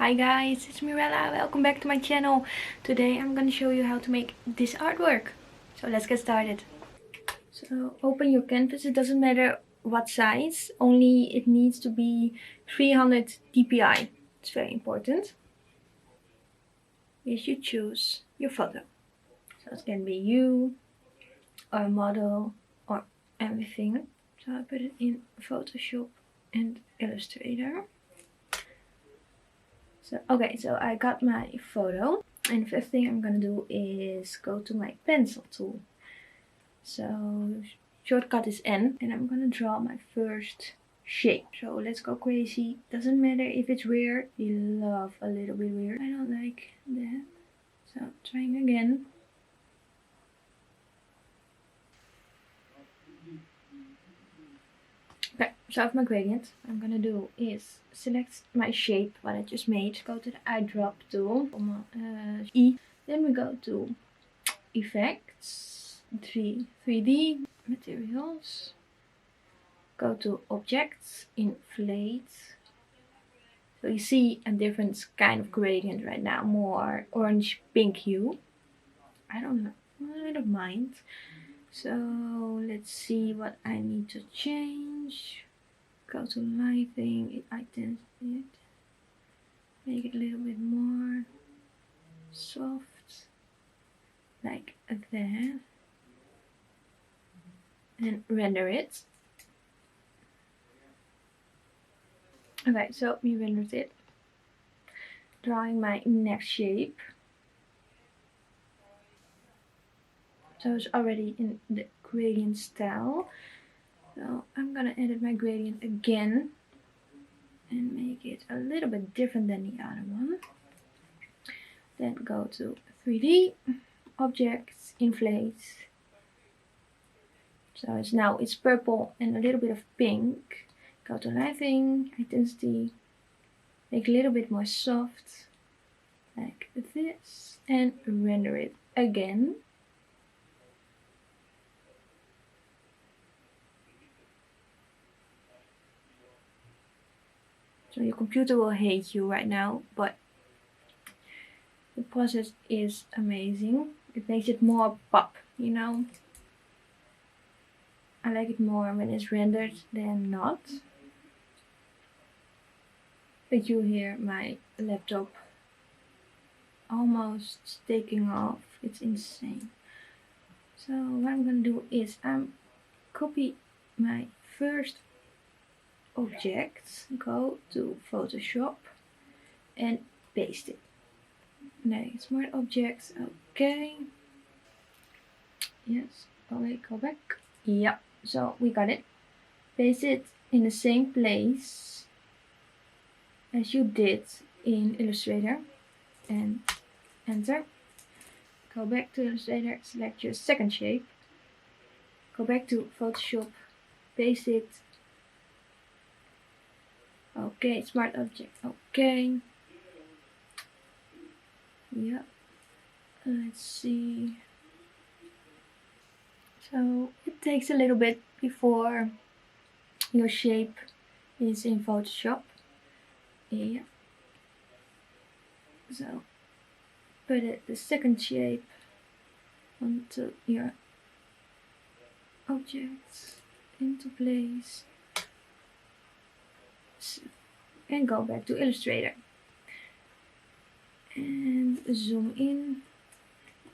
Hi guys, it's Mirella. Welcome back to my channel. Today I'm gonna show you how to make this artwork. So let's get started. So open your canvas. It doesn't matter what size, only it needs to be 300 dpi. It's very important. You should choose your photo. So it can be you or a model or everything. So I put it in Photoshop and Illustrator. So I got my photo, and the first thing I'm gonna do is go to my pencil tool. So shortcut is N, and I'm gonna draw my first shape. So let's go crazy. Doesn't matter if it's weird. We love a little bit weird. I don't like that. So trying again. Okay, so I have my gradient. What I'm gonna do is select my shape, what I just made. Go to the eyedrop tool, E. Then we go to Effects, 3D, Materials. Go to Objects, Inflate. So you see a different kind of gradient right now, more orange pink hue. I don't mind. So let's see what I need to change. Go to lighting, intensity it. Make it a little bit more soft, like that. And render it. Okay, so we rendered it. Drawing my next shape. So it's already in the gradient style. So I'm gonna edit my gradient again and make it a little bit different than the other one. Then go to 3D, Objects, Inflate. So it's purple and a little bit of pink. Go to lighting, intensity, make it a little bit more soft, like this, and render it again. So your computer will hate you right now, but the process is amazing. It makes it more pop, you know. I like it more when it's rendered than not. But you hear my laptop almost taking off. It's insane. So what I'm gonna do is copy my first object, go to Photoshop and paste it. No, smart objects, okay. Yes, go back. Yeah, so we got it. Paste it in the same place as you did in Illustrator and enter. Go back to Illustrator, select your second shape. Go back to Photoshop, paste it. Okay, smart object, okay. Yeah, let's see. So it takes a little bit before your shape is in Photoshop. Yeah. So put the second shape onto your objects into place. And go back to Illustrator. And zoom in.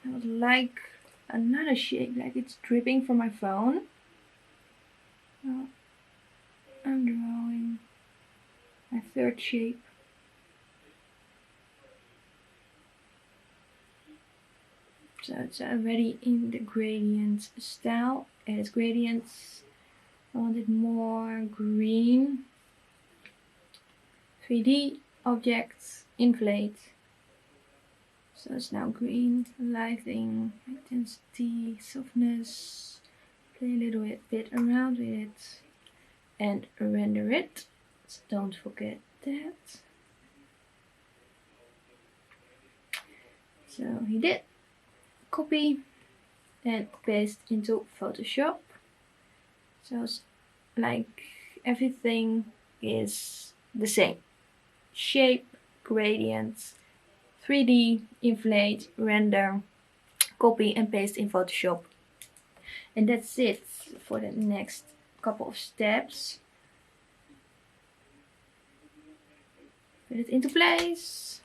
I would like another shape, like it's dripping from my phone. So I'm drawing my third shape. So it's already in the gradient style. Edit gradients. I want it more green. 3D, objects, inflate. So it's now green, lighting, intensity, softness. Play a little bit around with it and render it. So don't forget that. So he did. Copy and paste into Photoshop. So it's like everything is the same. Shape, gradient, 3D, inflate, render, copy and paste in Photoshop. And that's it for the next couple of steps. Put it into place.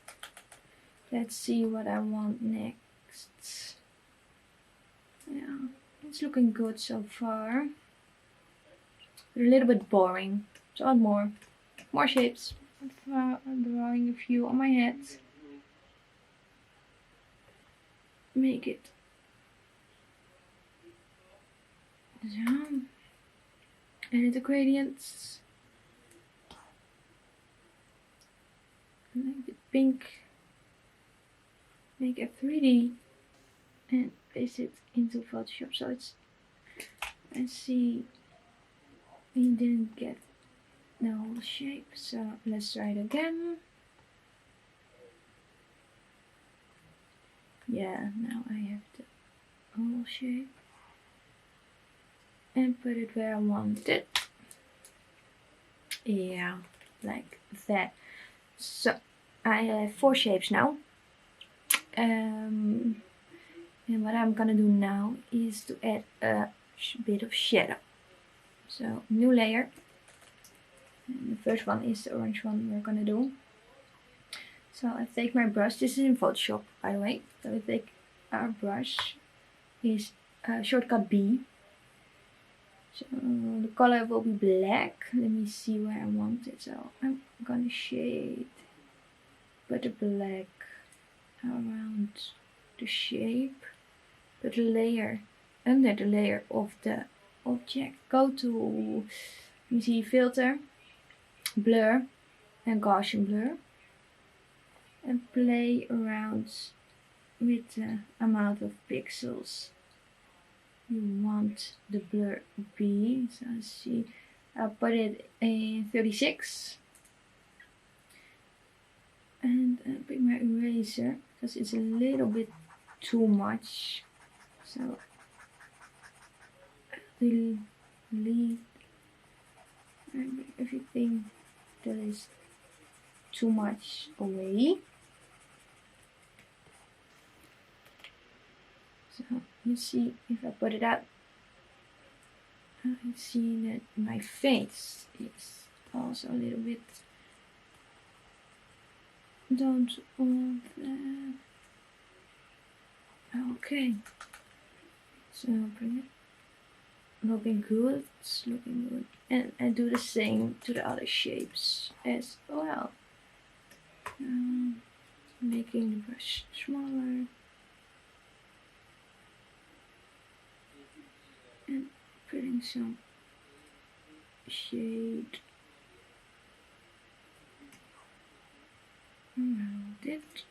Let's see what I want next. Yeah, it's looking good so far. But a little bit boring. So I want more shapes. I'm drawing a few on my head. Make it. So, edit the gradients. Make it pink. Make a 3D and paste it into Photoshop. So it's. Let's see. We didn't get the whole shape, so let's try it again. Yeah, now I have the whole shape and put it where I want it. Yeah, like that. So I have 4 shapes now. And what I'm gonna do now is to add a bit of shadow. So new layer. And the first one is the orange one we're gonna do. So I take my brush. This is in Photoshop, by the way. So I take our brush. Is shortcut B. So the color will be black. Let me see where I want it. So I'm gonna shade, put the black around the shape. Put a layer under the layer of the object. Go to, you see, filter, blur, and Gaussian blur, and play around with the amount of pixels you want the blur to be. So let's see, I'll put it in 36 and pick my eraser because it's a little bit too much. So delete everything that is too much away. So you see, if I put it out, I see that my face is also a little bit. Don't want that. Okay. So bring it. Looking good. It's looking good. And I do the same to the other shapes as well. Making the brush smaller. And putting some shade around it.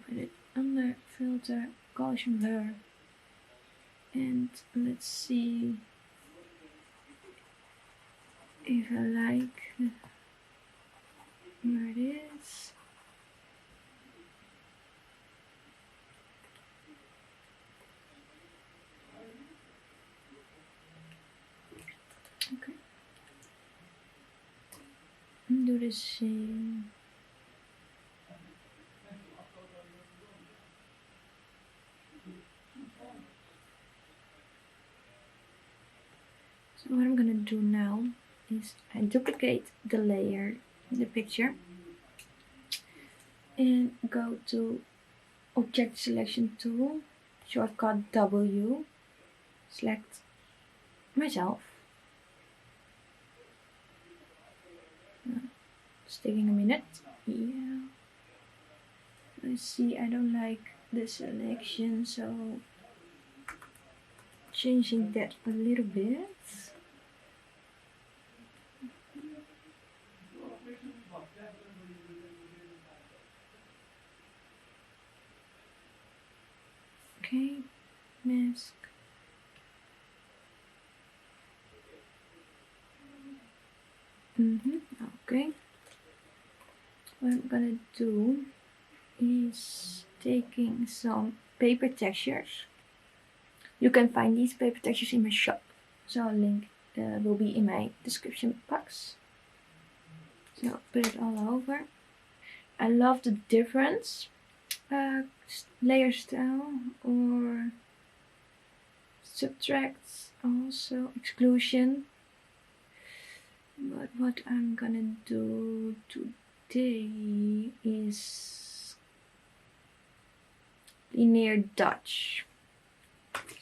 Put it under filter, Gaussian blur. And let's see if I like where it is. Okay. And do the same. So what I'm gonna do now is I duplicate the layer, the picture, and go to Object Selection Tool, shortcut W, select myself. It's taking a minute. Yeah. Let's see, I don't like the selection, so changing that a little bit. Okay, mask. Okay. What I'm gonna do is taking some paper textures. You can find these paper textures in my shop, so a link will be in my description box. So put it all over. I love the difference. Layer style or subtracts, also exclusion. But what I'm gonna do today is linear Dutch.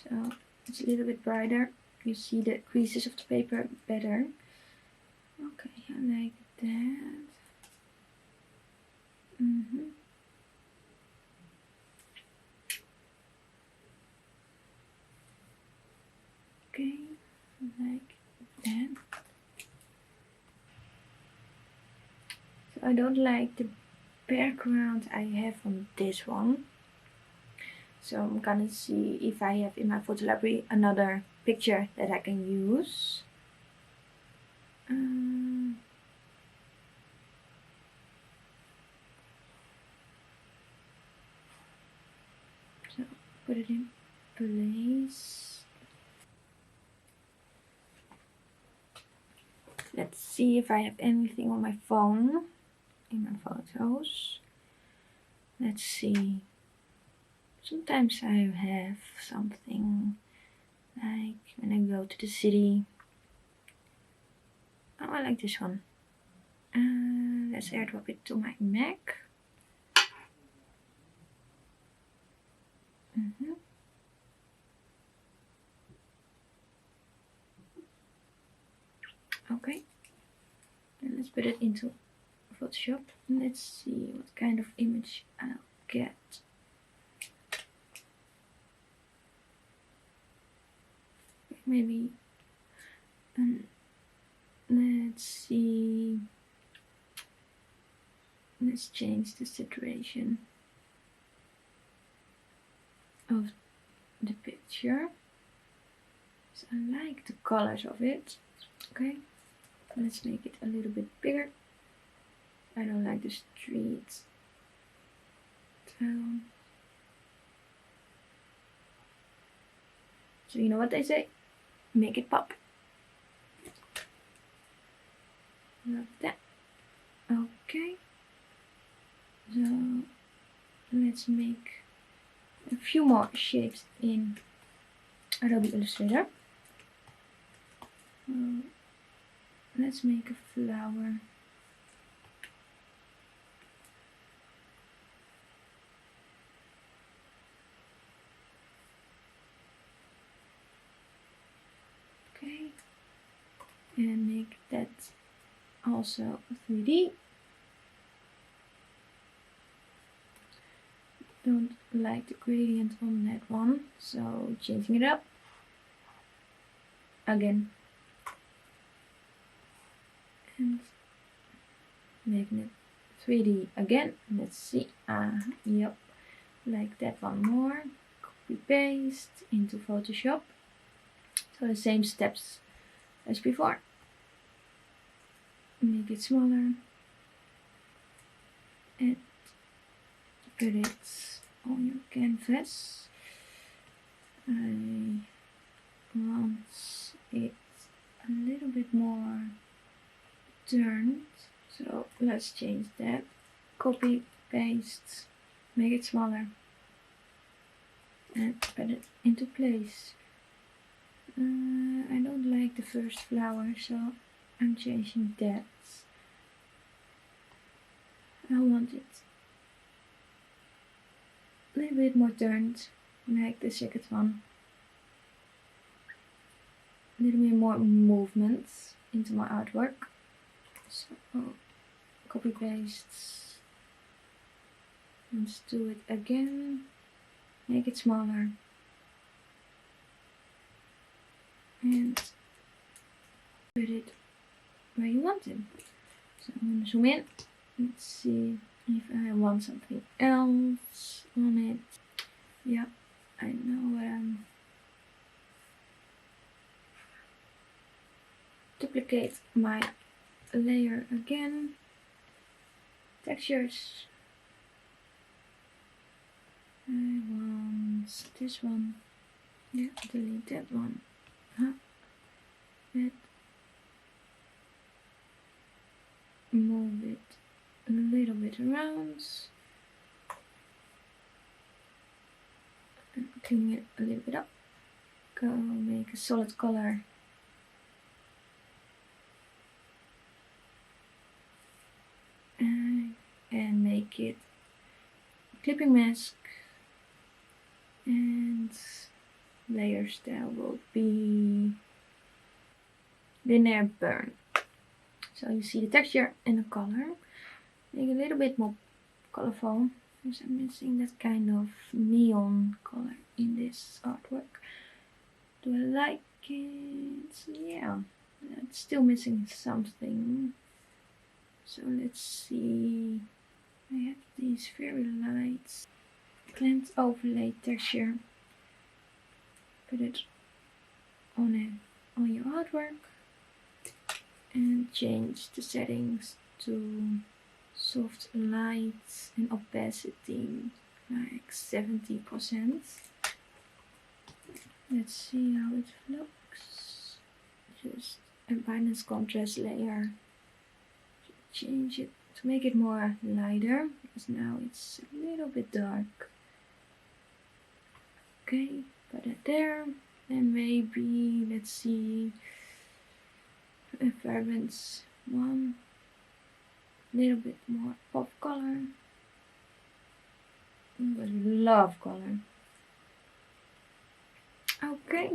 So it's a little bit brighter. You see the creases of the paper better. Okay, I like that. Okay, like that. So I don't like the background I have on this one. So I'm gonna see if I have in my photo library another picture that I can use. So put it in place. Let's see if I have anything on my phone, in my photos. Let's see. Sometimes I have something like when I go to the city. Oh, I like this one. Let's airdrop it to my Mac. Okay, and let's put it into Photoshop. Let's see what kind of image I'll get. Maybe, let's see. Let's change the saturation of the picture. So I like the colors of it. Okay, let's make it a little bit bigger. I don't like the streets. So you know what they say? Make it pop. Like that. Okay. So let's make a few more shapes in Adobe Illustrator. Let's make a flower. Okay, and make that also 3D. Don't like the gradient on that one, so changing it up again and making it 3D again. Let's see. Yep, like that one more. Copy paste into Photoshop. So the same steps as before. Make it smaller and put it on your canvas. I want it a little bit more turned, so let's change that. Copy, paste, make it smaller and put it into place. I don't like the first flower, so I'm changing that. I want it a little bit more turned, like the second one. A little bit more movements into my artwork. So copy paste. Let's do it again. Make it smaller. And put it where you want it. So I'm going to zoom in. Let's see if I want something else on it. Yeah, I know what I'm. Duplicate my layer again. Textures. I want this one. Yeah, delete that one. That. Move it a little bit around. And clean it a little bit up. Go make a solid color. And make it clipping mask. And layer style will be linear burn. So you see the texture and the color. Make it a little bit more colorful, because I'm missing that kind of neon color in this artwork. Do I like it? Yeah, it's still missing something. So let's see. I have these very light blend overlay texture. Put it on your artwork and change the settings to soft light and opacity like 70%. Let's see how it looks. Just a brightness contrast layer. Change it to make it more lighter, because now it's a little bit dark. Okay, put it there. And maybe, let's see, a vibrance one. A little bit more pop color. But we love color. Okay,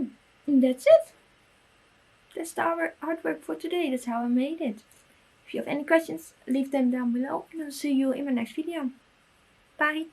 and that's it. That's our artwork for today. That's how I made it. If you have any questions, leave them down below, and I'll see you in my next video. Bye!